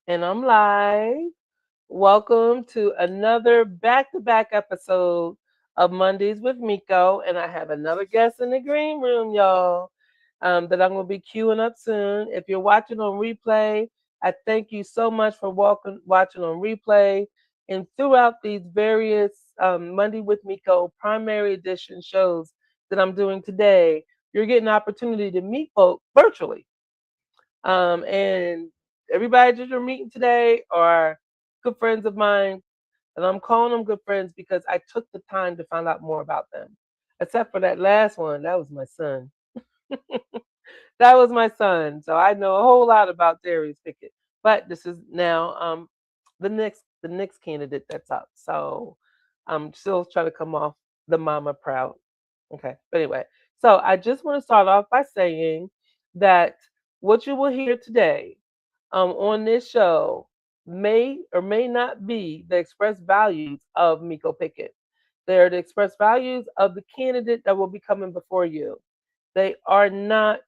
And I'm live. Welcome to another back-to-back episode of Mondays with Miko. And I have another guest in the green room, y'all, that I'm going to be queuing up soon. If you're watching on replay, I thank you so much for watching on replay. And throughout these various Monday with Miko primary edition shows that I'm doing today, you're getting an opportunity to meet folk virtually. And everybody that you're meeting today are good friends of mine. And I'm calling them good friends because I took the time to find out more about them. Except for that last one, that was my son. That was my son. So I know a whole lot about Darius Pickett. But this is now the next candidate that's up. So I'm still trying to come off the mama proud. Okay. But anyway, so I just want to start off by saying that what you will hear today on this show may or may not be the express values of Miko Pickett. They're the express values of the candidate that will be coming before you. They are not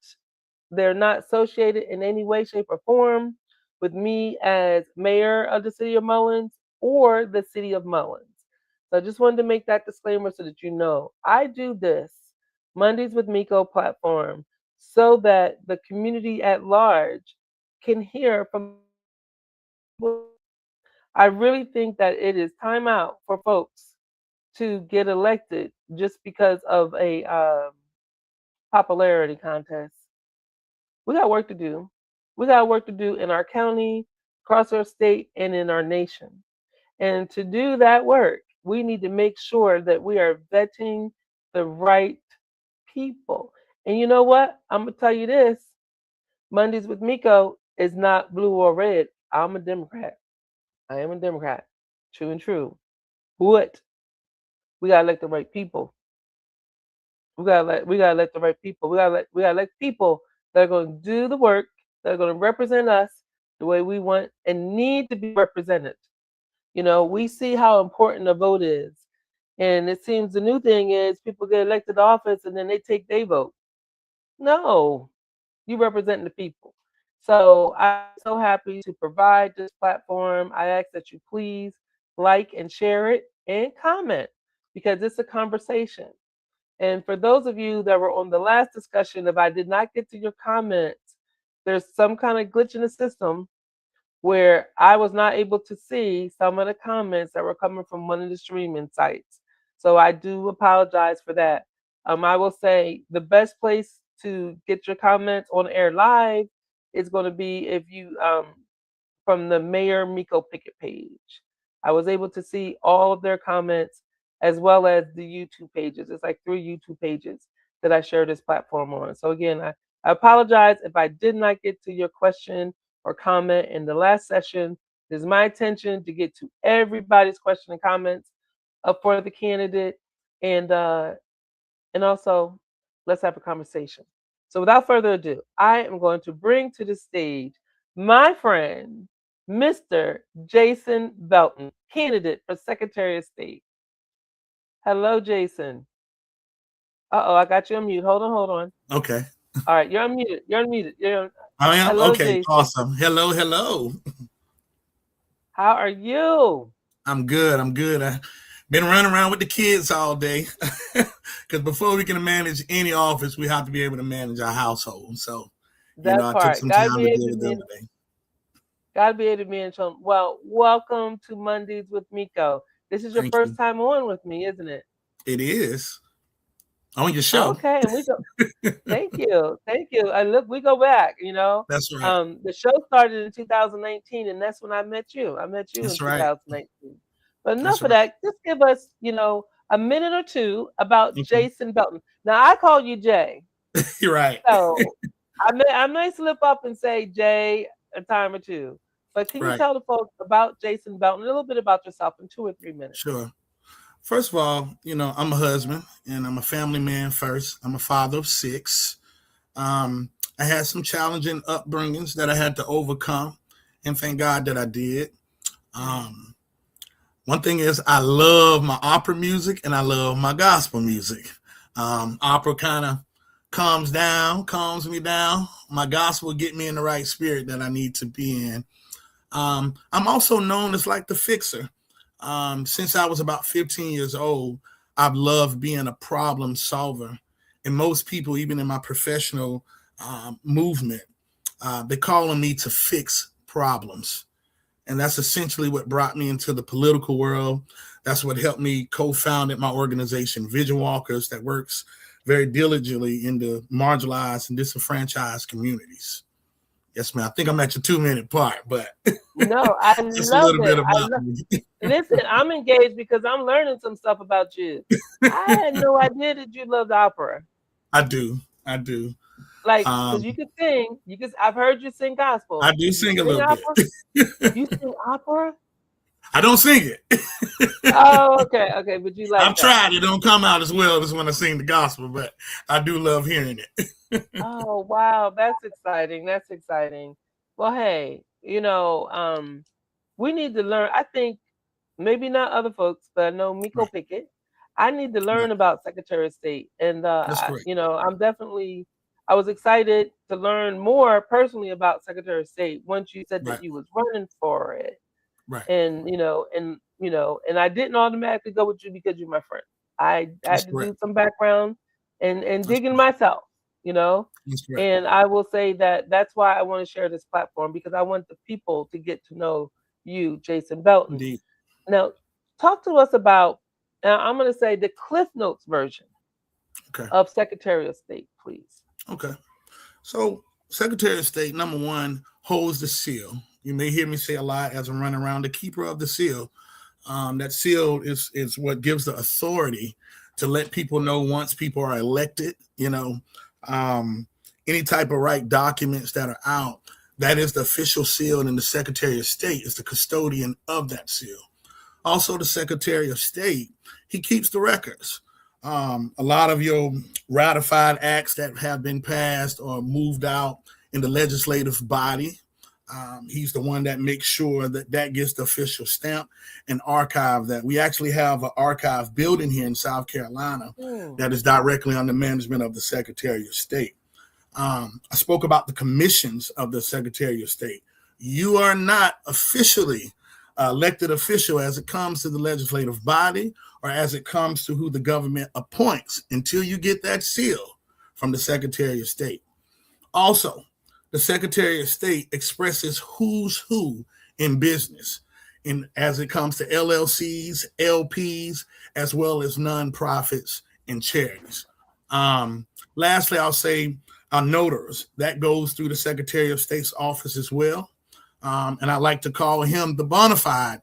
they're not associated in any way, shape, or form with me as mayor of the city of Mullins or the city of Mullins. So I just wanted to make that disclaimer so that you know I do this Mondays with Miko platform so that the community at large can hear from I really think that it is time out for folks to get elected just because of a popularity contest. We got work to do. We got work to do in our county, across our state, and in our nation. And to do that work, we need to make sure that we are vetting the right people. And you know what? I'm going to tell you this Mondays with Miko is not blue or red. I'm a Democrat. I am a Democrat. True and true. But we got to elect the right people. We gotta let the right people. We gotta elect people that are gonna do the work, that are gonna represent us the way we want and need to be represented. We see how important the vote is. And it seems the new thing is people get elected to office and then they take their vote. No, you represent the people. So I'm so happy to provide this platform. I ask that you please like and share it and comment because it's a conversation. And for those of you that were on the last discussion, if I did not get to your comments, there's some kind of glitch in the system where I was not able to see some of the comments that were coming from one of the streaming sites. So I do apologize for that. I will say the best place to get your comments on air live is going to be if you from the Mayor Miko Pickett page. I was able to see all of their comments as well as the YouTube pages. It's like 3 YouTube pages that I share this platform on. So again, I apologize if I did not get to your question or comment in the last session. It is my intention to get to everybody's question and comments for the candidate, and also let's have a conversation. So without further ado, I am going to bring to the stage my friend, Mr. Jason Belton, candidate for Secretary of State. Hello, Jason. Uh-oh, I got you on mute. Hold on. Okay. All right, you're unmuted. You're unmuted. I am? Hello, Okay, Jason. awesome. Hello. How are you? I'm good. I've been running around with the kids all day. Because before we can manage any office, we have to be able to manage our household. So, That I took part. some time to deal with them today. Gotta be able to manage home. Well, welcome to Mondays with Miko. This is your Thank first you. time on with me, isn't it? It is on your show. Okay, and we go. Thank you. And look, we go back. That's right. The show started in 2019, and that's when I met you. I met you in That's right. 2019. But enough That's of right. that. Just give us, a minute or two about Okay. Jason Belton. Now I call you Jay, You're right. so I may slip up and say Jay a time or two. But can you Right. tell the folks about Jason Belton, a little bit about yourself in 2 or 3 minutes? Sure. First of all, I'm a husband and I'm a family man first. I'm a father of six. Um, I had some challenging upbringings that I had to overcome, and thank God that I did. Um, One thing is, I love my opera music and I love my gospel music. Opera kind of calms me down. My gospel get me in the right spirit that I need to be in. I'm also known as like the fixer. Since I was about 15 years old, I've loved being a problem solver. And most people, even in my professional movement, they call on me to fix problems. And that's essentially what brought me into the political world. That's what helped me co-founded my organization, Vision Walkers, that works very diligently in the marginalized and disenfranchised communities. Yes, ma'am. I think I'm at your 2 minute part, but No, I just a love little it. bit I about love. me. Listen, I'm engaged because I'm learning some stuff about you. I had no idea that you loved opera. I do. I do. Like, because Um, you can sing. You can. I've heard you sing gospel. I do Do you sing a sing little bit. opera? You sing opera? I don't sing it. Oh, okay, okay. But you like I've that? tried. It don't come out as well as when I sing the gospel, but I do love hearing it. Oh, wow. That's exciting. That's exciting. Well, hey, we need to learn. I think maybe not other folks, but I know Miko Right. Pickett. I need to Right. learn about Secretary of State, and That's great. I'm definitely. I was excited to learn more personally about Secretary of State once you said that Right. you was running for it, Right. and I didn't automatically go with you because you're my friend. I That's had to do correct. some background and That's digging correct. myself, you know. That's correct. And I will say that that's why I want to share this platform because I want the people to get to know you, Jason Belton. Indeed. Now, talk to us about. Now, I'm going to say the Cliff Notes version Okay. of Secretary of State, please. Okay. So, Secretary of State, number one, holds the seal. You may hear me say a lot as I'm running around, the keeper of the seal. That seal is what gives the authority to let people know once people are elected, um, any type of right documents that are out. That is the official seal, and the Secretary of State is the custodian of that seal. Also, the Secretary of State, he keeps the records. A lot of your ratified acts that have been passed or moved out in the legislative body, he's the one that makes sure that that gets the official stamp and archive that. We actually have an archive building here in South Carolina Hmm. that is directly under management of the Secretary of State. I spoke about the commissions of the Secretary of State. You are not officially elected official as it comes to the legislative body or as it comes to who the government appoints until you get that seal from the Secretary of State. Also, the Secretary of State expresses who's who in business in as it comes to LLCs, LPs, as well as nonprofits and charities. Lastly, I'll say our notaries. That goes through the Secretary of State's office as well. And I like to call him the bona fide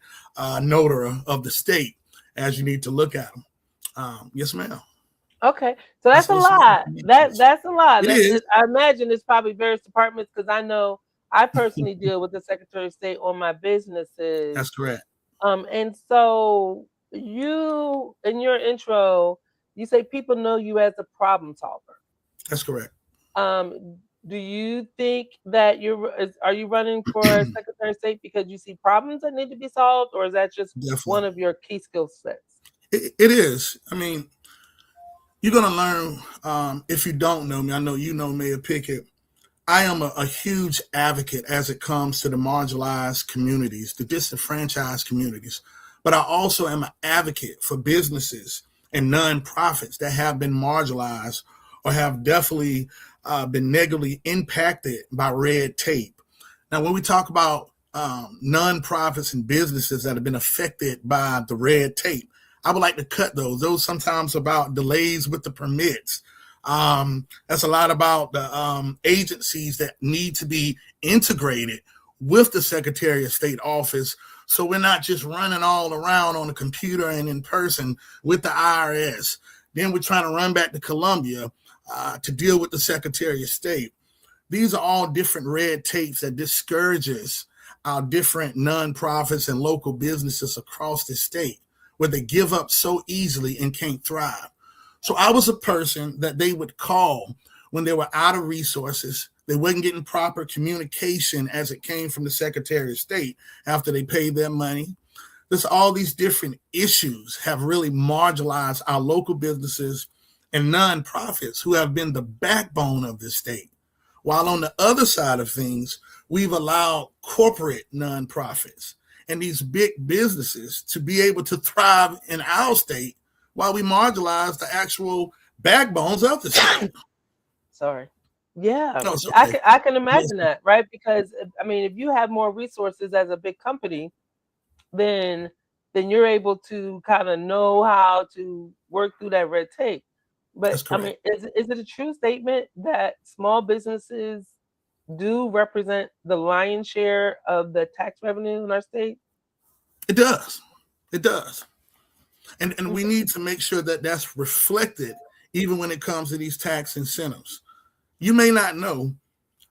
notary of the state, as you need to look at him. Yes, ma'am. Okay, so That's that's a those are some lot. commitments. That's a lot. It is. I imagine it's probably various departments because I know I personally deal with the Secretary of State on my businesses. That's correct. And so you in your intro, you say people know you as a problem solver. That's correct. Do you think that are you running for Secretary of State because you see problems that need to be solved, or is that just one Definitely. of your key skill sets? It is. I mean, you're going to learn if you don't know me. I know you know Mayor Pickett. I am a huge advocate as it comes to the marginalized communities, the disenfranchised communities. But I also am an advocate for businesses and nonprofits that have been marginalized or have definitely been negatively impacted by red tape. Now, when we talk about nonprofits and businesses that have been affected by the red tape, I would like to cut those. Those sometimes about delays with the permits. That's a lot about the agencies that need to be integrated with the Secretary of State office. So we're not just running all around on the computer and in person with the IRS. Then we're trying to run back to Columbia to deal with the Secretary of State. These are all different red tapes that discourages our different nonprofits and local businesses across the state where they give up so easily and can't thrive. So I was a person that they would call when they were out of resources. They wasn't getting proper communication as it came from the Secretary of State after they paid their money. There's all these different issues have really marginalized our local businesses and nonprofits who have been the backbone of this state. While on the other side of things, we've allowed corporate nonprofits and these big businesses to be able to thrive in our state while we marginalize the actual backbones of the state. Sorry. Yeah, No, it's I okay. can I can Yes, imagine that, right? Because I mean, if you have more resources as a big company, then you're able to kind of know how to work through that red tape. But that's I mean, correct. is it a true statement that small businesses do represent the lion's share of the tax revenue in our state? It does. It does. And we Mm. need to make sure that that's reflected even when it comes to these tax incentives. You may not know,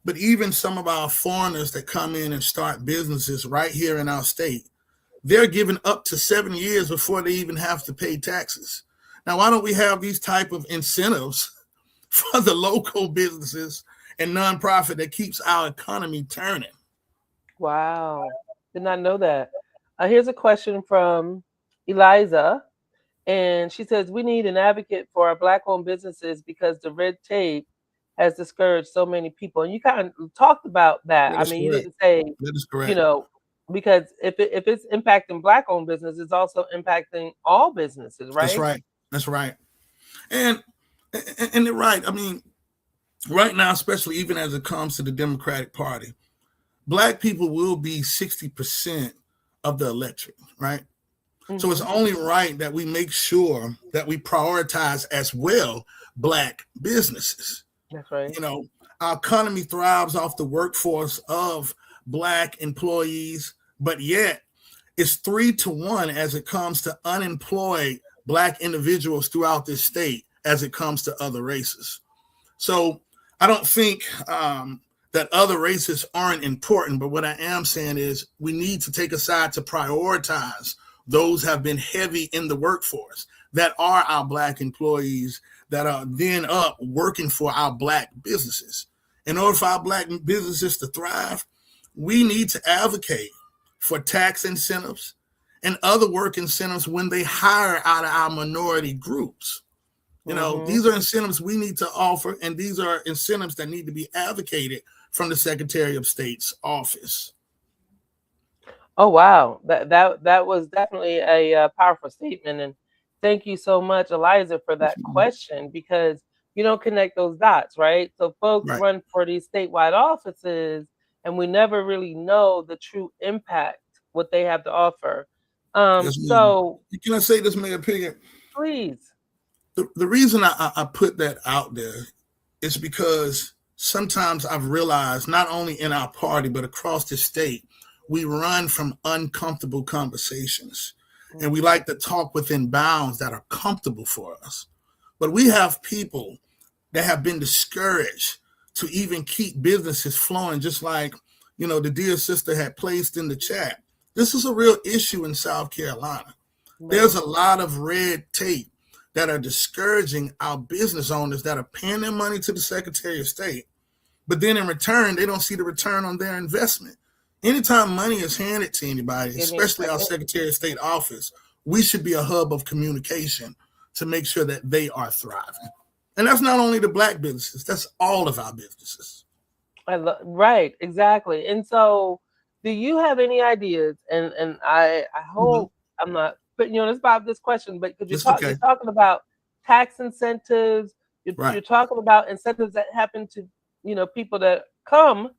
but even some of our foreigners that come in and start businesses right here in our state, they're given up to 7 years before they even have to pay taxes. Now, why don't we have these type of incentives for the local businesses and nonprofit that keeps our economy turning? Wow, did not know that. Here's a question from Eliza. And she says, we need an advocate for our Black owned businesses because the red tape has discouraged so many people. And you kind of talked about that. That I is mean, you correct. didn't say, That is you correct. know, because if it's impacting Black owned business, it's also impacting all businesses, That's right? right. That's right. And and they're right. I mean, right now, especially even as it comes to the Democratic Party, black people will be 60% of the electorate, right? So it's Hmm. only right that we make sure that we prioritize as well black businesses. That's right. You know, our economy thrives off the workforce of black employees, but yet it's 3 to 1 as it comes to unemployed black individuals throughout this state as it comes to other races. So I don't think that other races aren't important, but what I am saying is we need to take a side to prioritize those have been heavy in the workforce that are our black employees that are then up working for our black businesses. In order for our black businesses to thrive, we need to advocate for tax incentives and other work incentives when they hire out of our minority groups. You know, Hmm. these are incentives we need to offer, and these are incentives that need to be advocated from the Secretary of State's office. Oh wow, that was definitely a powerful statement, and thank you so much, Eliza, for that question because you don't connect those dots, right? So folks Right. run for these statewide offices, and we never really know the true impact what they have to offer. Yes, ma'am. So Can I say this, Mayor Piggott? please, The reason I put that out there is because sometimes I've realized, not only in our party, but across the state, we run from uncomfortable conversations. And we mhm, like to talk within bounds that are comfortable for us. But we have people that have been discouraged to even keep businesses flowing, just like, the dear sister had placed in the chat. This is a real issue in South Carolina. right, There's a lot of red tape that are discouraging our business owners that are paying their money to the Secretary of State, but then in return, they don't see the return on their investment. Anytime money is handed to anybody, give me a especially our second. Secretary of State office, we should be a hub of communication to make sure that they are thriving. And that's not only the black businesses, that's all of our businesses. Right, exactly. And so, do you have any ideas? And I Mhm. hope I'm not putting you on the spot with this question, but because It's okay. you're talking about tax incentives, Right, you're talking about incentives that happen to people that come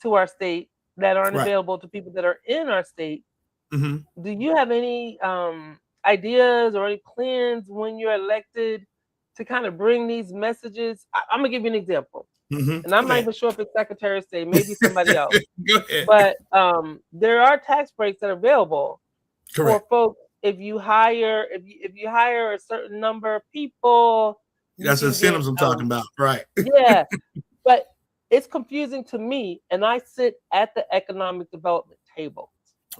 to our state that aren't right. available to people that are in our state. Hmm. Do you have any ideas or any plans when you're elected to kind of bring these messages? I'm gonna give you an example, Hmm. and I'm Go not ahead. even sure if it's Secretary of State, maybe somebody else. Go ahead. But there are tax breaks that are available for Correct. folks if you hire a certain number of people, you That's can get incentives I'm talking about. Right. yeah. But it's confusing to me, and I sit at the economic development tables,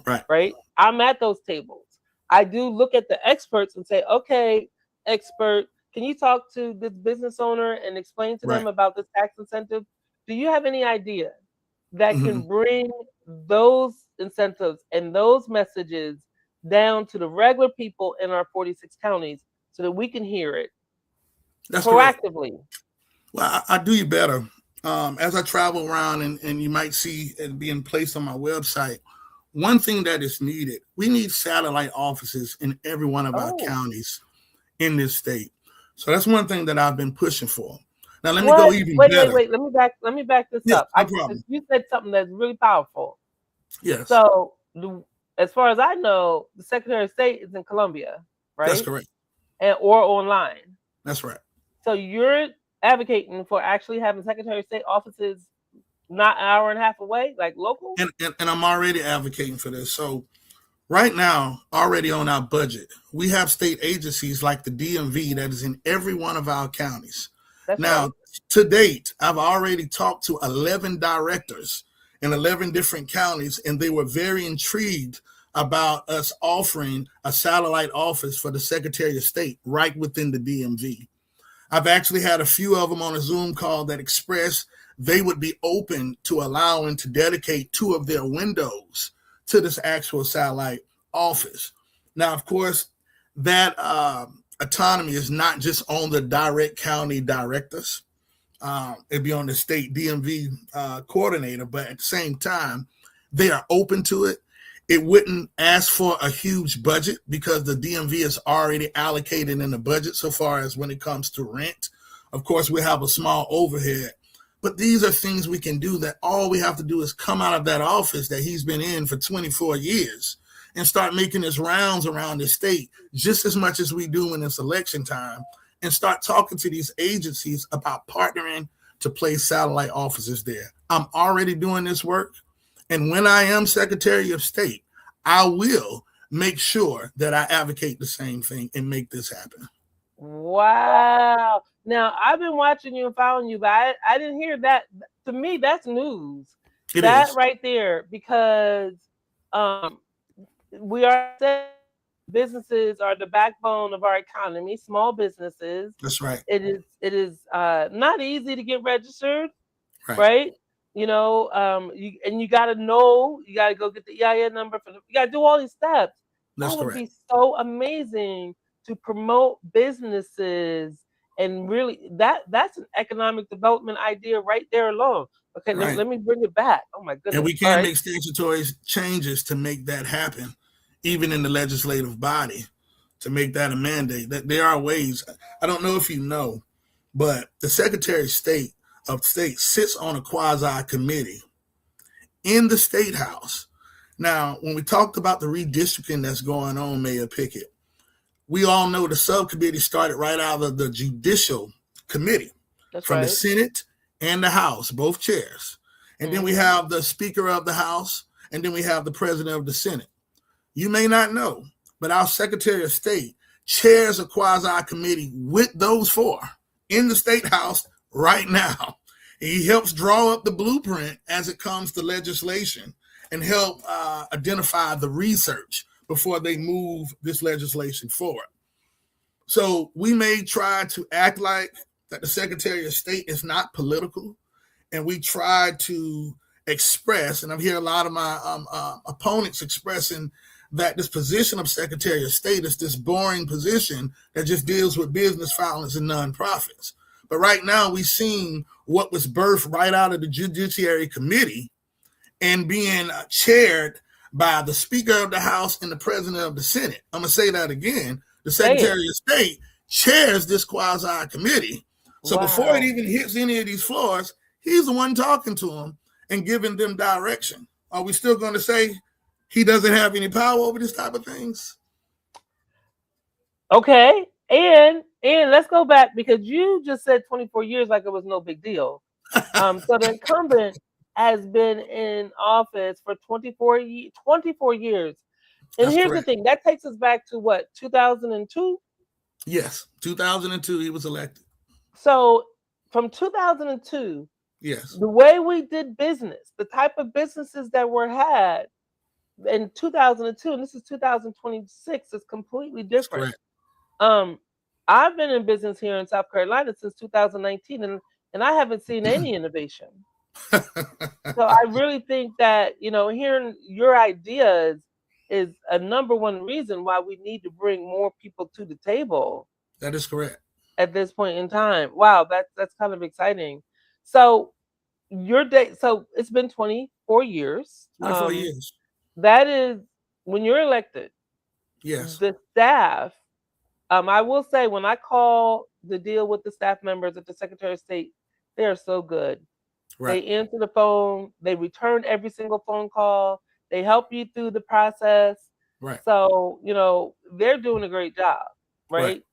Right. right? I'm at those tables. I do look at the experts and say, okay, expert, can you talk to this business owner and explain to Right. them about this tax incentive? Do you have any idea that Hmm. can bring those incentives and those messages down to the regular people in our 46 counties so that we can hear it That's correct. proactively? Well, I do you better. As I travel around, and you might see it being placed on my website, one thing that is needed, we need satellite offices in every one of our Oh, counties in this state. So that's one thing that I've been pushing for. Now, let me go what? even Wait, wait, better. wait. Let me back this Yes, up. no I problem. You said something that's really powerful. Yes, So, as far as I know, the Secretary of State is in Columbia, that's right? correct. And or online. That's right. So you're advocating for actually having Secretary of State offices not an hour and a half away, like local. And I'm already advocating for this. So right now, already on our budget, we have state agencies like the DMV that is in every one of our counties. That's right. Now, to date, I've already talked to 11 directors in 11 different counties, and they were very intrigued about us offering a satellite office for the Secretary of State right within the DMV. I've actually had a few of them on a Zoom call that expressed they would be open to allowing to dedicate two of their windows to this actual satellite office. Now, of course, that autonomy is not just on the direct county directors. It'd be on the state DMV coordinator, but at the same time, they are open to it. It wouldn't ask for a huge budget because the DMV is already allocated in the budget so far as when it comes to rent. Of course, we have a small overhead, but these are things we can do that all we have to do is come out of that office that he's been in for 24 years and start making his rounds around the state just as much as we do when it's election time and start talking to these agencies about partnering to place satellite offices there. I'm already doing this work. And when I am Secretary of State, I will make sure that I advocate the same thing and make this happen. Wow. Now I've been watching you and following you, but I didn't hear that. To me, that's news. It That is. right there, because um, we already said businesses are the backbone of our economy. Small businesses. That's right. It is not easy to get registered, Right. right? You got to know, you got to go get the EIN number you got to do all these steps. That's That would correct. be so amazing to promote businesses, and really that's an economic development idea right there alone. Okay, Right. let me bring it back. Oh my And goodness. we All can right. make statutory changes to make that happen, even in the legislative body, to make that a mandate. That there are ways. I don't know if you know, but the Secretary of State sits on a quasi committee in the state house. Now, when we talked about the redistricting that's going on, Mayor Pickett, we all know the subcommittee started right out of the judicial committee That's from the right. Senate and the House, both chairs. And then we Mhm. have the Speaker of the House, and then we have the President of the Senate. You may not know, but our Secretary of State chairs a quasi committee with those four in the State House right now. He helps draw up the blueprint as it comes to legislation and help identify the research before they move this legislation forward. So we may try to act like that the Secretary of State is not political, and we try to express, and I'm hearing a lot of my opponents expressing that this position of Secretary of State is this boring position that just deals with business violence and nonprofits. But right now, we've seen what was birthed right out of the Judiciary Committee and being chaired by the Speaker of the House and the President of the Senate. I'm going to say that again. The Say it. Secretary of State chairs this quasi committee. So before it Wow. even hits any of these floors, he's the one talking to them and giving them direction. Are we still going to say he doesn't have any power over this type of things? Okay. And let's go back, because you just said 24 years like it was no big deal. So the incumbent has been in office for 24 years. And That's here's the correct. thing, that takes us back to what, 2002? Yes. 2002, he was elected. So from 2002, Yes. the way we did business, the type of businesses that were had in 2002, and this is 2026, is completely That's different. correct. Um, I've been in business here in South Carolina since 2019, and I haven't seen any innovation. So I really think that, hearing your ideas is a number one reason why we need to bring more people to the table. That is correct. at this point in time. Wow, that's kind of exciting. So your day, so it's been 24 years. 24 years. That is when you're elected, Yes. the staff. I will say when I call to deal with the staff members at the Secretary of State, they are so good. Right. They answer the phone, they return every single phone call, they help you through the process. Right. So, they're doing a great job, Right.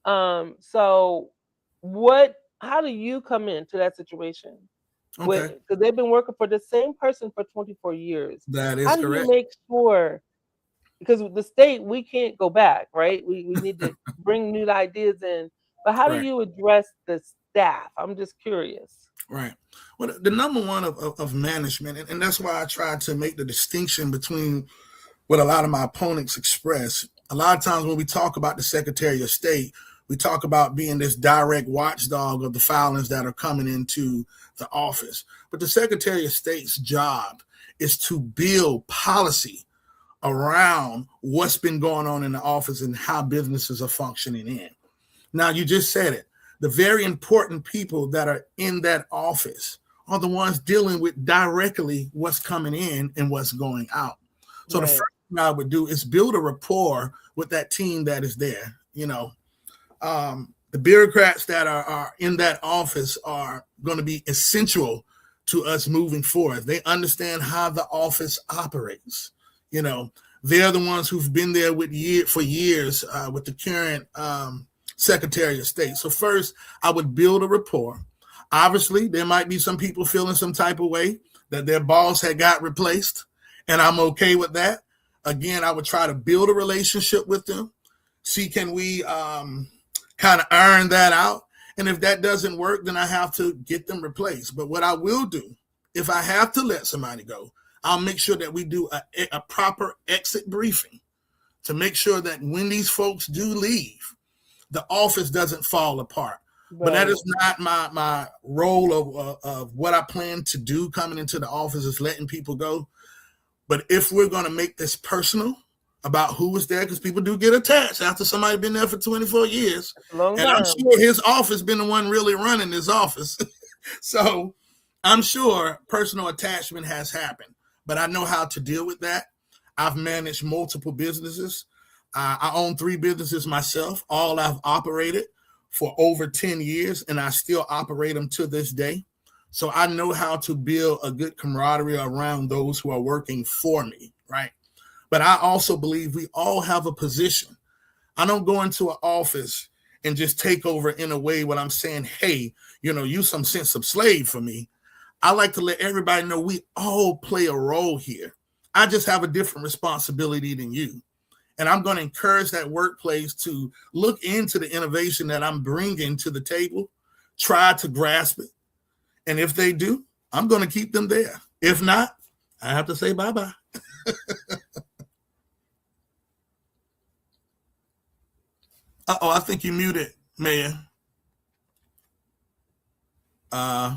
right? So what how do you come into that situation? Okay. Because they've been working for the same person for 24 years. That How is do you correct. make sure, because with the state we can't go back, right? We need to bring new ideas in. But how do Right. you address the staff? I'm just curious. Right. Well, the number one of management, and that's why I try to make the distinction between what a lot of my opponents express. A lot of times when we talk about the Secretary of State, we talk about being this direct watchdog of the filings that are coming into the office. But the Secretary of State's job is to build policy around what's been going on in the office and how businesses are functioning in. Now, you just said it. The very important people that are in that office are the ones dealing with directly what's coming in and what's going out. So the first Right, thing I would do is build a rapport with that team that is there. The bureaucrats that are in that office are going to be essential to us moving forward. They understand how the office operates. You know, they're the ones who've been there for years with the current Secretary of State. So first, I would build a rapport. Obviously, there might be some people feeling some type of way that their boss had got replaced, and I'm okay with that. Again, I would try to build a relationship with them, see can we kind of iron that out. And if that doesn't work, then I have to get them replaced. But what I will do, if I have to let somebody go, I'll make sure that we do a proper exit briefing to make sure that when these folks do leave, the office doesn't fall apart. But that right, is not my role of what I plan to do coming into the office is letting people go. But if we're going to make this personal about who was there, because people do get attached after somebody been there for 24 years. it's a long And I'm time. sure his office been the one really running his office. So I'm sure personal attachment has happened, but I know how to deal with that. I've managed multiple businesses. I own 3 businesses myself. All I've operated for over 10 years, and I still operate them to this day. So I know how to build a good camaraderie around those who are working for me, right? But I also believe we all have a position. I don't go into an office and just take over in a way when I'm saying, hey, you some sense of slave for me. I like to let everybody know we all play a role here. I just have a different responsibility than you. And I'm going to encourage that workplace to look into the innovation that I'm bringing to the table, try to grasp it. And if they do, I'm going to keep them there. If not, I have to say bye-bye. Uh-oh, I think you muted, Mayor. Uh,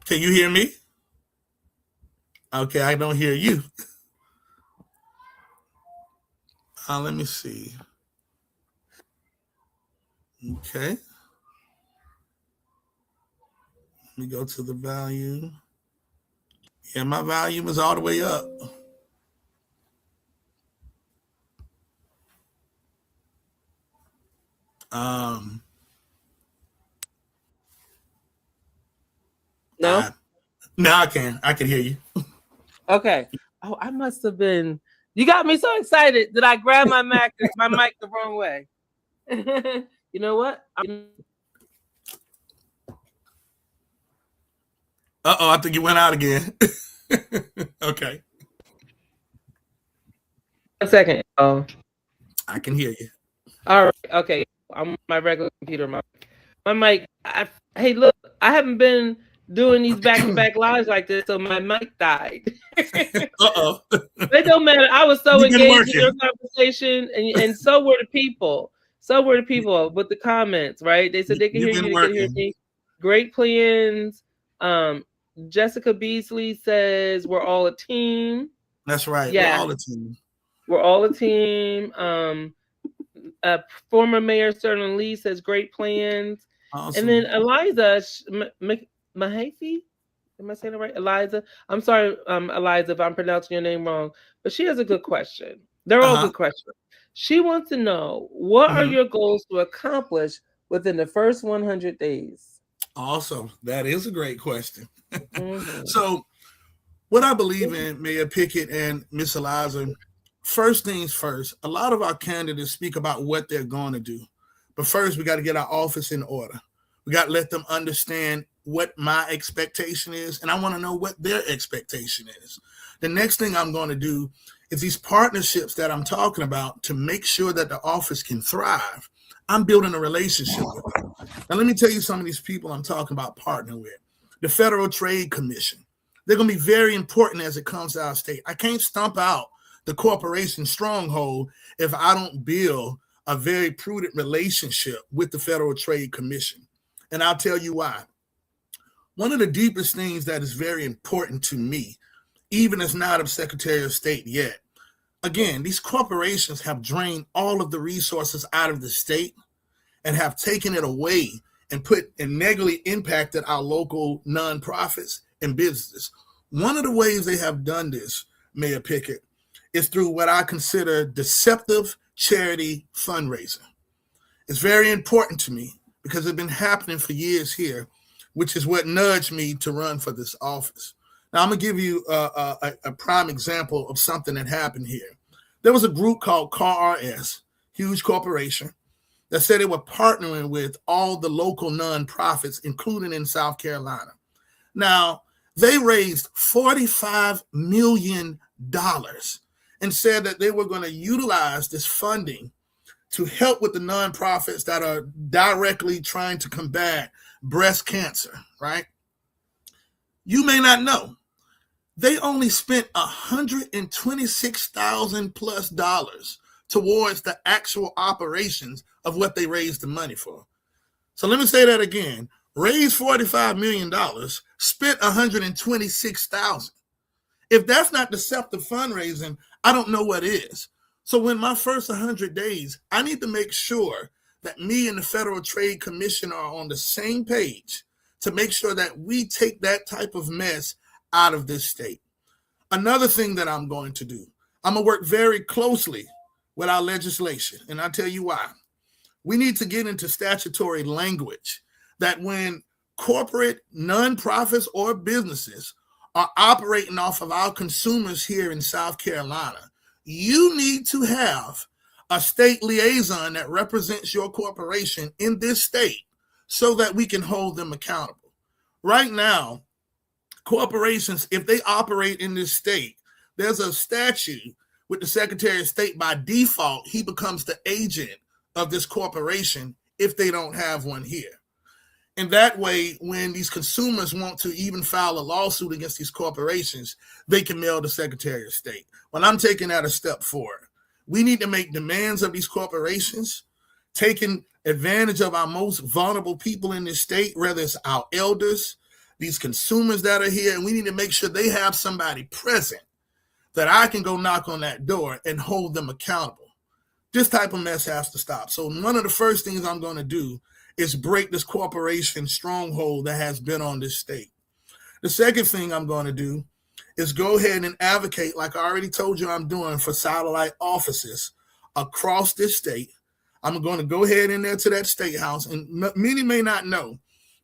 can you hear me? Okay, I don't hear you. Let me see. Okay. Let me go to the volume. Yeah, my volume is all the way up. Um, No? I Now I can. I can hear you. Okay. Oh, I must have been. You got me so excited that I grabbed my mic the wrong way. You know what? Uh-oh, I think you went out again. Okay. 1 second. Oh, I can hear you. all right. Okay. I'm on my regular computer. My mic. Hey, look. I haven't been doing these back-to-back lives like this, so my mic died. Uh-oh. It don't matter. I was so You've been engaged in working. your conversation, and so were the people. So were the people with the comments, right? They said they could You've hear you, been they could hear working. me. Great plans. Um, Jessica Beasley says we're all a team. That's right. We're Yeah, all a team. We're all a team. Uh, Former Mayor Sterling Lee says great plans. And then Awesome. Eliza Mahaffey, am I saying it right? Eliza. I'm sorry, Eliza, if I'm pronouncing your name wrong, but she has a good question. They're all Uh-huh. good questions. She wants to know, what are Hmm. your goals to accomplish within the first 100 days? Awesome. That is a great question. Hmm. So, what I believe in, Mayor Pickett and Miss Eliza, first things first, a lot of our candidates speak about what they're going to do. But first, we got to get our office in order. We got to let them understand what my expectation is, and I want to know what their expectation is. The next thing I'm going to do is these partnerships that I'm talking about to make sure that the office can thrive. I'm building a relationship with them. Now, let me tell you some of these people I'm talking about partnering with. The Federal Trade Commission. They're going to be very important as it comes to our state. I can't stomp out the corporation stronghold if I don't build a very prudent relationship with the Federal Trade Commission. And I'll tell you why. One of the deepest things that is very important to me, even as not a Secretary of State yet, again, these corporations have drained all of the resources out of the state and have taken it away and put and negatively impacted our local nonprofits and businesses. One of the ways they have done this, Mayor Pickett, is through what I consider deceptive charity fundraising. It's very important to me because it's been happening for years here, which is what nudged me to run for this office. Now, I'm going to give you a prime example of something that happened here. There was a group called CARS, huge corporation, that said they were partnering with all the local nonprofits, including in South Carolina. Now, they raised $45 million and said that they were going to utilize this funding to help with the nonprofits that are directly trying to combat breast cancer, right? You may not know, they only spent $126,000 plus towards the actual operations of what they raised the money for. So let me say that again. Raised $45 million, spent $126,000. If that's not deceptive fundraising, I don't know what is. So when my first 100 days, I need to make sure that me and the Federal Trade Commission are on the same page to make sure that we take that type of mess out of this state. Another thing that I'm going to do, I'm going to work very closely with our legislation, and I'll tell you why. We need to get into statutory language that when corporate nonprofits or businesses are operating off of our consumers here in South Carolina, you need to have a state liaison that represents your corporation in this state so that we can hold them accountable. Right now, corporations, if they operate in this state, there's a statute with the Secretary of State. By default, he becomes the agent of this corporation if they don't have one here. And that way, when these consumers want to even file a lawsuit against these corporations, they can mail the Secretary of State. Well, I'm taking that a step forward. We need to make demands of these corporations, taking advantage of our most vulnerable people in this state, whether it's our elders, these consumers that are here, and we need to make sure they have somebody present that I can go knock on that door and hold them accountable. This type of mess has to stop. So one of the first things I'm going to do is break this corporation stronghold that has been on this state. The second thing I'm going to do is go ahead and advocate, like I already told you I'm doing, for satellite offices across this state. I'm going to go ahead in there to that state house, and many may not know,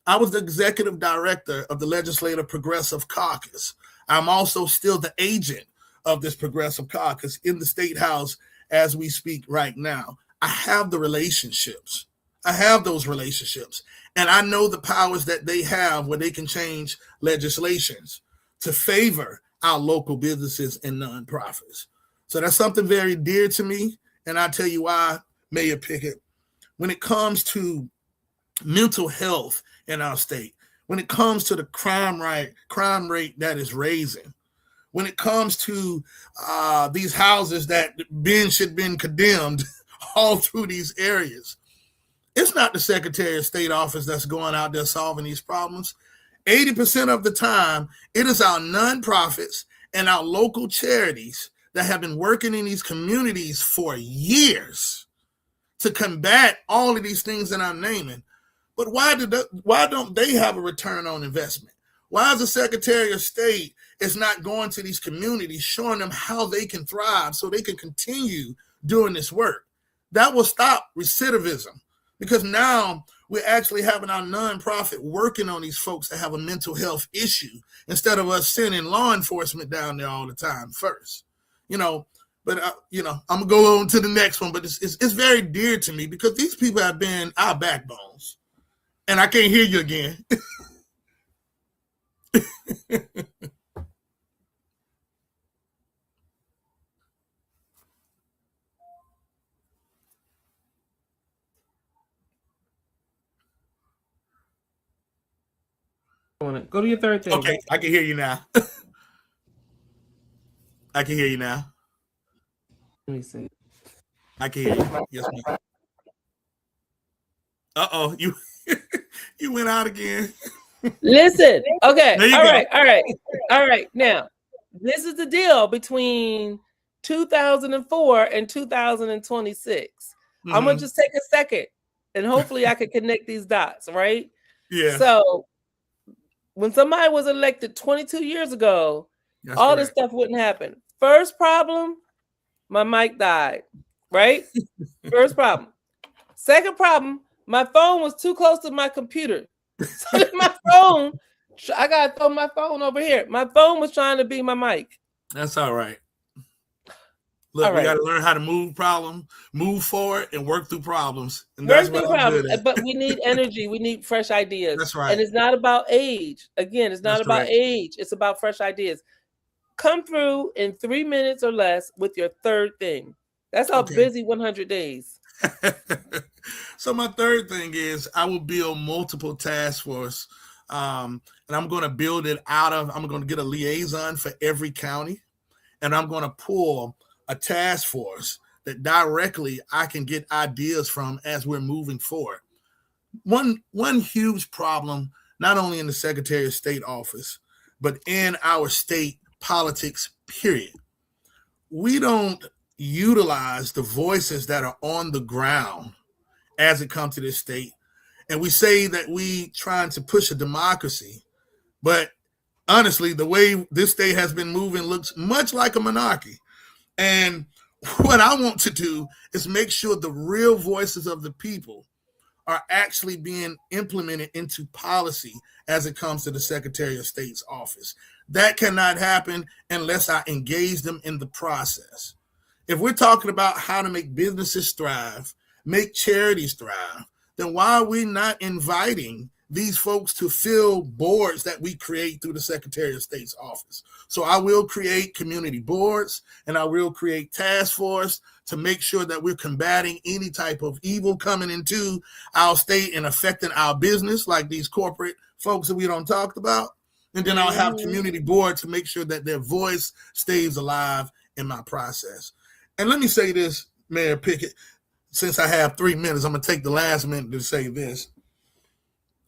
I was the executive director of the Legislative Progressive Caucus. I'm also still the agent of this Progressive Caucus in the State House as we speak right now. I have the relationships. I have those relationships. And I know the powers that they have where they can change legislations to favor our local businesses and nonprofits. So that's something very dear to me. And I'll tell you why, Mayor Pickett. When it comes to mental health in our state, when it comes to the crime rate that is raising, when it comes to these houses that should have been condemned all through these areas, it's not the Secretary of State office that's going out there solving these problems. 80% of the time, it is our nonprofits and our local charities that have been working in these communities for years to combat all of these things that I'm naming. But why don't they have a return on investment? Why is the Secretary of State is not going to these communities, showing them how they can thrive so they can continue doing this work? That will stop recidivism, because now we're actually having our nonprofit working on these folks that have a mental health issue instead of us sending law enforcement down there all the time first. But I'm gonna go on to the next one. But it's very dear to me because these people have been our backbones. And I can't hear you again. Go to your third thing. Okay, I can hear you now. I can hear you now. Let me see. I can hear you. Yes, ma'am. Uh-oh, you went out again. Listen. Okay. There you All go. right. All right. All right. Now, this is the deal between 2004 and 2026. I'm gonna just take a second, and hopefully I can connect these dots. Right. Yeah. So, when somebody was elected 22 years ago, That's all correct. this stuff wouldn't happen. First problem, my mic died. Right. First problem. Second problem, my phone was too close to my computer. So my phone, I gotta throw my phone over here. My phone was trying to be my mic. That's all right. Look, we got to learn how to move forward, and work through problems. And that's what I'm good at. But we need energy. We need fresh ideas. That's right. And it's not about age. Again, it's not about age. It's about fresh ideas. Come through in 3 minutes or less with your third thing. That's our busy 100 days. So my third thing is I will build multiple task force, and I'm going to build it I'm going to get a liaison for every county, and I'm going to pull a task force that directly I can get ideas from as we're moving forward. One huge problem, not only in the Secretary of State office, but in our state politics, period. We don't utilize the voices that are on the ground as it comes to this state. And we say that we trying to push a democracy, but honestly, the way this state has been moving looks much like a monarchy. And what I want to do is make sure the real voices of the people are actually being implemented into policy as it comes to the Secretary of State's office. That cannot happen unless I engage them in the process. If we're talking about how to make businesses thrive, make charities thrive, then why are we not inviting these folks to fill boards that we create through the Secretary of State's office? So I will create community boards, and I will create task force to make sure that we're combating any type of evil coming into our state and affecting our business, like these corporate folks that we don't talk about. And then I'll have community board to make sure that their voice stays alive in my process. And let me say this, Mayor Pickett, since I have 3 minutes, I'm going to take the last minute to say this.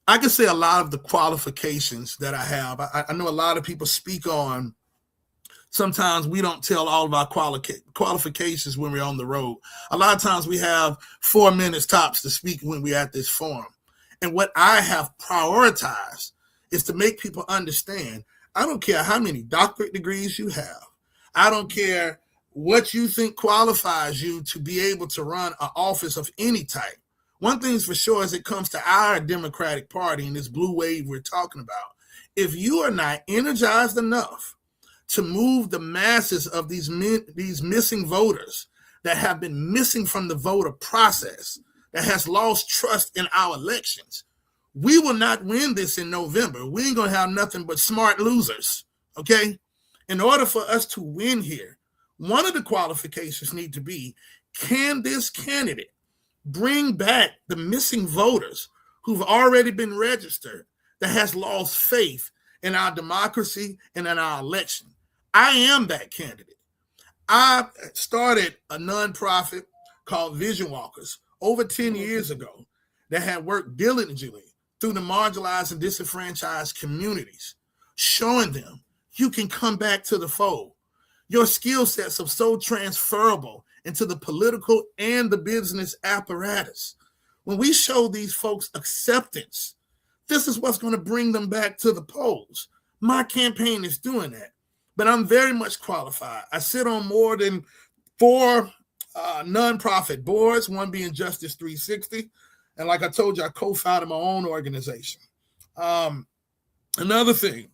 I can say a lot of the qualifications that I have. I know a lot of people speak on, sometimes we don't tell all of our qualifications when we're on the road. A lot of times we have 4 minutes tops to speak when we're at this forum. And what I have prioritized is to make people understand, I don't care how many doctorate degrees you have. I don't care what you think qualifies you to be able to run an office of any type. One thing's for sure, as it comes to our Democratic Party and this blue wave we're talking about, if you are not energized enough to move the masses of these missing voters that have been missing from the voter process, that has lost trust in our elections, we will not win this in November. We ain't going to have nothing but smart losers, okay? In order for us to win here, one of the qualifications need to be, can this candidate bring back the missing voters who've already been registered that has lost faith in our democracy and in our election? I am that candidate. I started a nonprofit called Vision Walkers over 10 years ago that had worked diligently through the marginalized and disenfranchised communities, showing them you can come back to the fold. Your skill sets are so transferable into the political and the business apparatus. When we show these folks acceptance, this is what's going to bring them back to the polls. My campaign is doing that, but I'm very much qualified. I sit on more than four nonprofit boards, one being Justice 360. And like I told you, I co-founded my own organization. Another thing,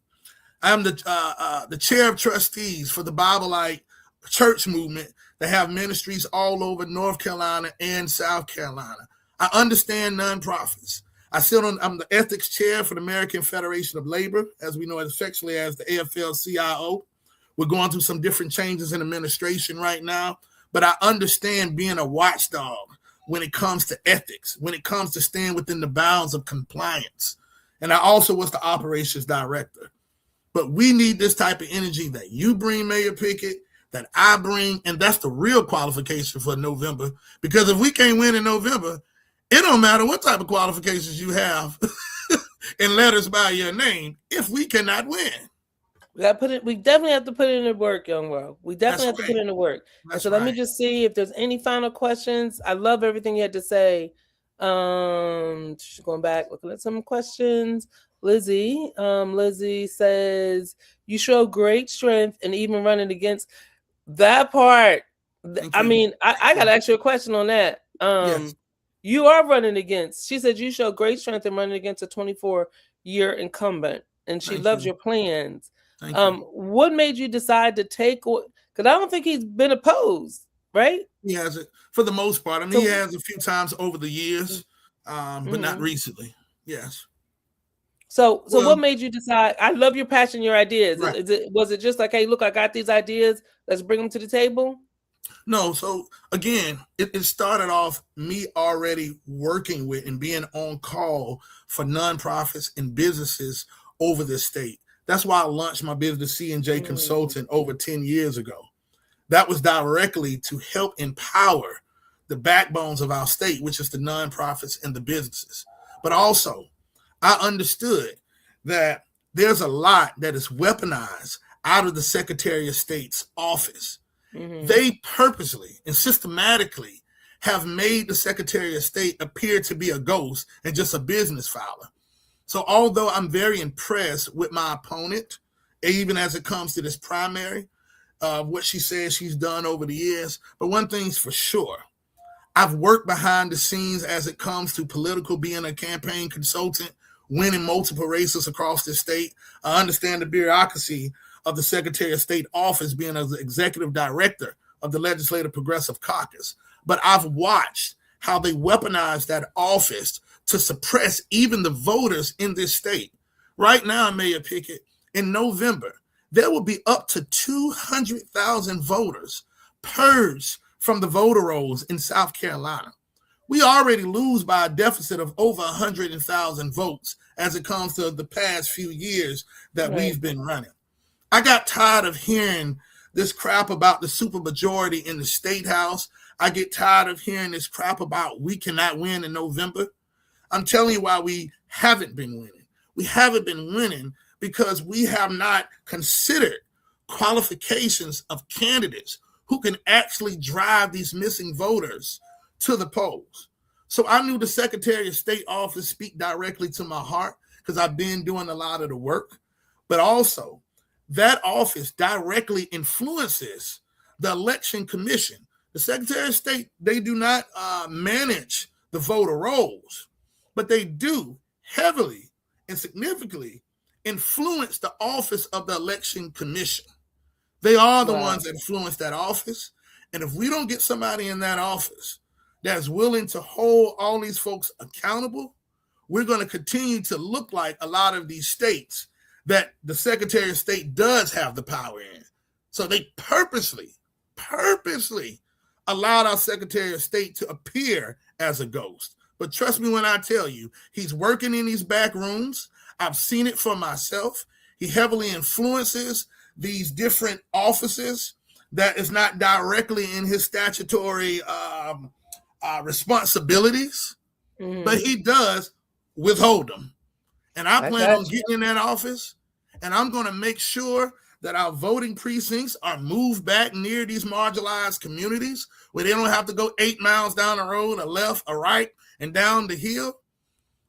I'm the chair of trustees for the Bibleite church movement that have ministries all over North Carolina and South Carolina. I understand nonprofits. I'm the ethics chair for the American Federation of Labor, as we know it affectionately as the AFL-CIO. We're going through some different changes in administration right now, but I understand being a watchdog when it comes to ethics, when it comes to staying within the bounds of compliance. And I also was the operations director. But we need this type of energy that you bring, Mayor Pickett, that I bring, and that's the real qualification for November. Because if we can't win in November, it don't matter what type of qualifications you have and letters by your name if we cannot win. We definitely have to put in the work, young world. We definitely have to put in the work. And so let me just see if there's any final questions. I love everything you had to say. Going back, looking at some questions. Lizzie says, you show great strength and even running against that part. I mean, I got to ask you a question on that. Yes. You are running against, she said you show great strength in running against a 24-year incumbent, and she loves your plans. What made you decide to take, because I don't think he's been opposed, right? He hasn't, for the most part. I mean, he has a few times over the years, but not recently. Yes. So what made you decide? I love your passion, your ideas. Right. Was it just like, hey, look, I got these ideas, let's bring them to the table? No. So again, it started off me already working with and being on call for nonprofits and businesses over this state. That's why I launched my business C&J Consulting over 10 years ago. That was directly to help empower the backbones of our state, which is the nonprofits and the businesses. But also, I understood that there's a lot that is weaponized out of the Secretary of State's office. They purposely and systematically have made the Secretary of State appear to be a ghost and just a business filer. So although I'm very impressed with my opponent, even as it comes to this primary, what she says she's done over the years, but one thing's for sure, I've worked behind the scenes as it comes to political, being a campaign consultant, winning multiple races across the state. I understand the bureaucracy of the Secretary of State office, being as the executive director of the Legislative Progressive Caucus. But I've watched how they weaponize that office to suppress even the voters in this state. Right now, Mayor Pickett, in November, there will be up to 200,000 voters purged from the voter rolls in South Carolina. We already lose by a deficit of over 100,000 votes as it comes to the past few years that we've been running. I got tired of hearing this crap about the supermajority in the state house. I get tired of hearing this crap about we cannot win in November. I'm telling you why we haven't been winning. We haven't been winning because we have not considered qualifications of candidates who can actually drive these missing voters to the polls. So I knew the Secretary of State office speak directly to my heart because I've been doing a lot of the work, but also that office directly influences the Election Commission. The Secretary of State, they do not manage the voter rolls, but they do heavily and significantly influence the office of the Election Commission. They are the ones that influence that office. And if we don't get somebody in that office that's willing to hold all these folks accountable, we're going to continue to look like a lot of these states that the Secretary of State does have the power in. So they purposely allowed our Secretary of State to appear as a ghost. But trust me when I tell you, he's working in these back rooms. I've seen it for myself. He heavily influences these different offices that is not directly in his statutory responsibilities, but he does withhold them. And I plan on getting in that office, and I'm going to make sure that our voting precincts are moved back near these marginalized communities where they don't have to go 8 miles down the road, a left, a right, and down the hill,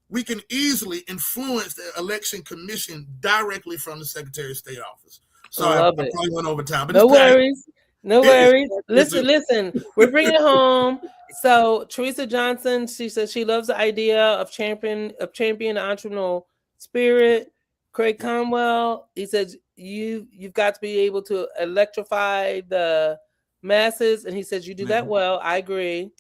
we can easily influence the election commission directly from the Secretary of State office. Sorry, I Love it. probably went over time, but No it's time. worries. No It is. worries. It's a, Listen. We're bringing it home. So Teresa Johnson, she says she loves the idea of champion entrepreneurial spirit. Craig Conwell, he says you've got to be able to electrify the masses, and he says you do that well. I agree.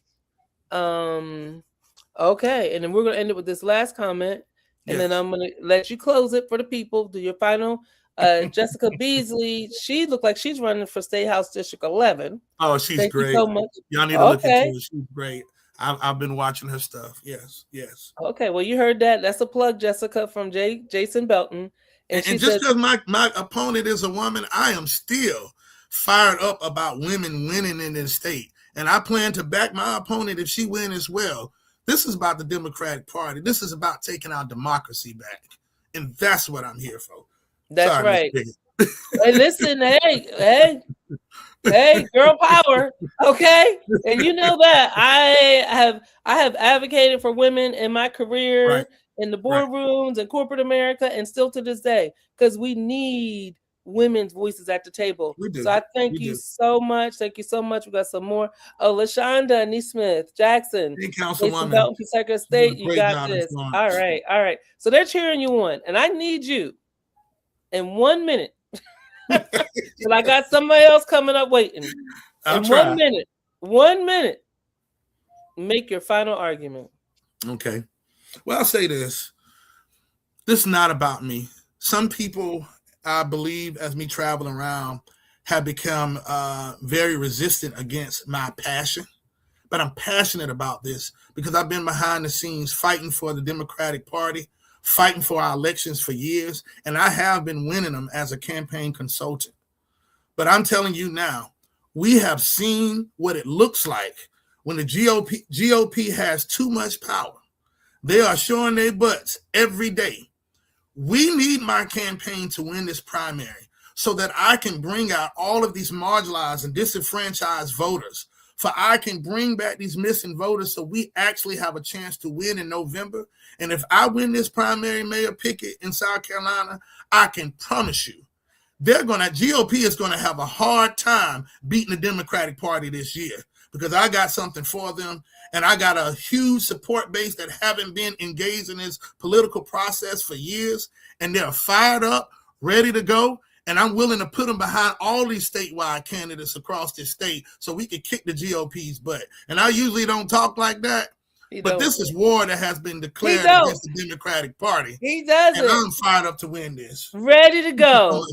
Okay, and then we're gonna end it with this last comment, and then I'm gonna let you close it for the people. Do your final. Jessica Beasley, she looked like she's running for State House District 11. Oh, she's Thank you great. so much. Y'all need to look into Okay. it. She's great. I've been watching her stuff. Yes, yes. Okay, well, you heard that. That's a plug, Jessica, from Jason Belton. And she And just said, because my opponent is a woman, I am still fired up about women winning in this state. And I plan to back my opponent if she wins as well. This is about the Democratic Party. This is about taking our democracy back. And that's what I'm here for. that's Sorry, right. Miss Hey, listen, hey, girl power. Okay. And you know that I have advocated for women in my career Right. in the Right. boardrooms and corporate America, and still to this day, because we need women's voices at the table. We do. So I thank We you do. so much. Thank you so much. We got some more. Oh, LaShonda Neesmith Jackson, Hey, Jason Councilwoman, Belton for Secretary of you're doing State. a You great got job in this. All Florence. right, all right. So they're cheering you on, and I need you in 1 minute. But I got somebody else coming up waiting. I'll In try. 1 minute, make your final argument. Okay. Well, I'll say this. This is not about me. Some people, I believe, as me traveling around, have become very resistant against my passion. But I'm passionate about this because I've been behind the scenes fighting for the Democratic Party, fighting for our elections for years, and I have been winning them as a campaign consultant. But I'm telling you now, we have seen what it looks like when the GOP has too much power. They are showing their butts every day. We need my campaign to win this primary so that I can bring out all of these marginalized and disenfranchised voters. For I can bring back these missing voters so we actually have a chance to win in November. And if I win this primary, Mayor Pickett in South Carolina, I can promise you GOP is going to have a hard time beating the Democratic Party this year because I got something for them. And I got a huge support base that haven't been engaged in this political process for years. And they're fired up, ready to go. And I'm willing to put them behind all these statewide candidates across this state so we can kick the GOP's butt. And I usually don't talk like that. But this is war that has been declared against the Democratic Party. He does and it. I'm fired up to win this. Ready to go.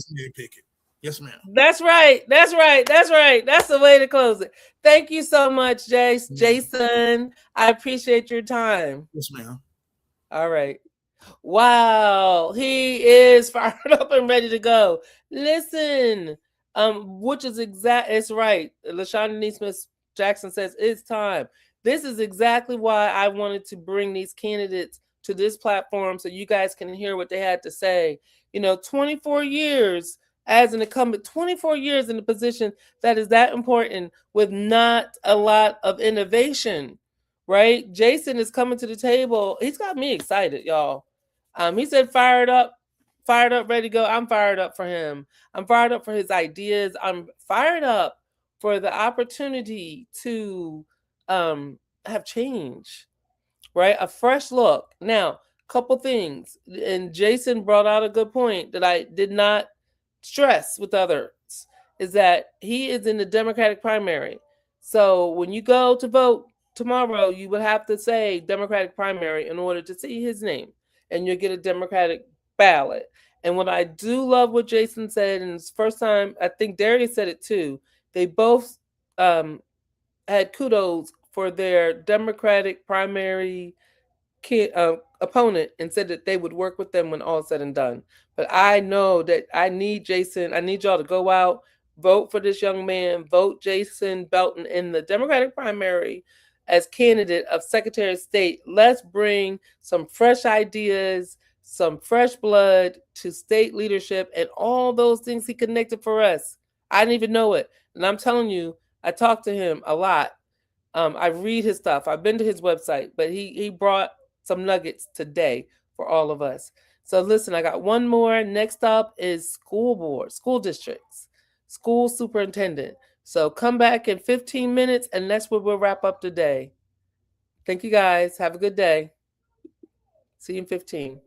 Yes, ma'am. That's right. That's right. That's right. That's the way to close it. Thank you so much, Jason. I appreciate your time. Yes, ma'am. All right. Wow, he is fired up and ready to go. Listen, which is it's right. LaShonda Neesmith Jackson says it's time. This is exactly why I wanted to bring these candidates to this platform so you guys can hear what they had to say. 24 years as an incumbent, 24 years in a position that is that important with not a lot of innovation, right? Jason is coming to the table. He's got me excited, y'all. He said fired up, ready to go. I'm fired up for him. I'm fired up for his ideas. I'm fired up for the opportunity to have change, right? A fresh look. Now, couple things. And Jason brought out a good point that I did not stress with others, is that he is in the Democratic primary. So when you go to vote tomorrow, you would have to say Democratic primary in order to see his name, and you'll get a Democratic ballot. And what I do love what Jason said, and it's first time, I think Darius said it too, they both had kudos for their Democratic primary opponent and said that they would work with them when all said and done. But I know that I need Jason. I need y'all to go out, vote for this young man, vote Jason Belton in the Democratic primary as candidate of Secretary of State. Let's bring some fresh ideas, some fresh blood to state leadership and all those things he connected for us. I didn't even know it. And I'm telling you, I talked to him a lot. I read his stuff. I've been to his website, but he brought some nuggets today for all of us. So listen, I got one more. Next up is school board, school districts, school superintendent. So come back in 15 minutes, and that's where we'll wrap up today. Thank you guys. Have a good day. See you in 15.